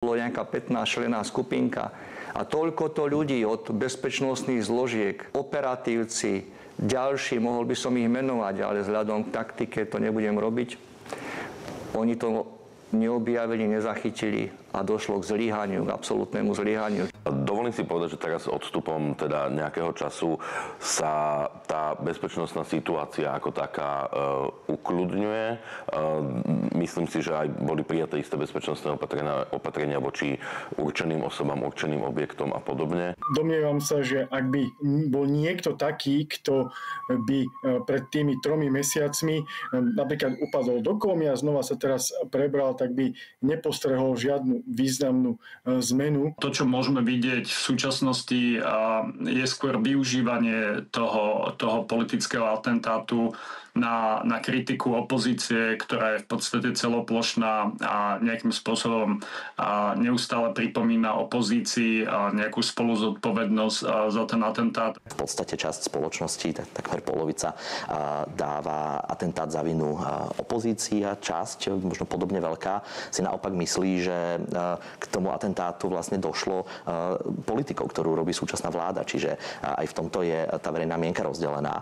Bolo nejaká 15-členná skupinka a toľkoto ľudí od bezpečnostných zložiek, operatívci, ďalší, mohol by som ich menovať, ale vzhľadom k taktike to nebudem robiť. Oni to neobjavili, nezachytili a došlo k zlyhaniu, k absolútnemu zlyhaniu. Dovolím si povedať, že teraz odstupom teda nejakého času sa tá bezpečnostná situácia ako taká ukľudňuje. Myslím si, že aj boli prijaté isté bezpečnostné opatrenia voči určeným osobám, určeným objektom a podobne. Domnievam sa, že ak by bol niekto taký, kto by pred tými 3 mesiacmi napríklad upadol do kómy a znova sa teraz prebral, tak by nepostrehol žiadnu významnú zmenu. To, čo môžeme vidieť v súčasnosti, je skôr využívanie toho politického atentátu na kritiku opozície, ktorá je v podstate celoplošná a nejakým spôsobom neustále pripomína opozícii nejakú spoluzodpovednosť za ten atentát. V podstate časť spoločnosti, takmer polovica, dáva atentát za vinu opozícii a časť, možno podobne veľká, si naopak myslí, že k tomu atentátu vlastne došlo politikou, ktorú robí súčasná vláda. Čiže aj v tomto je tá verejná mienka rozdelená.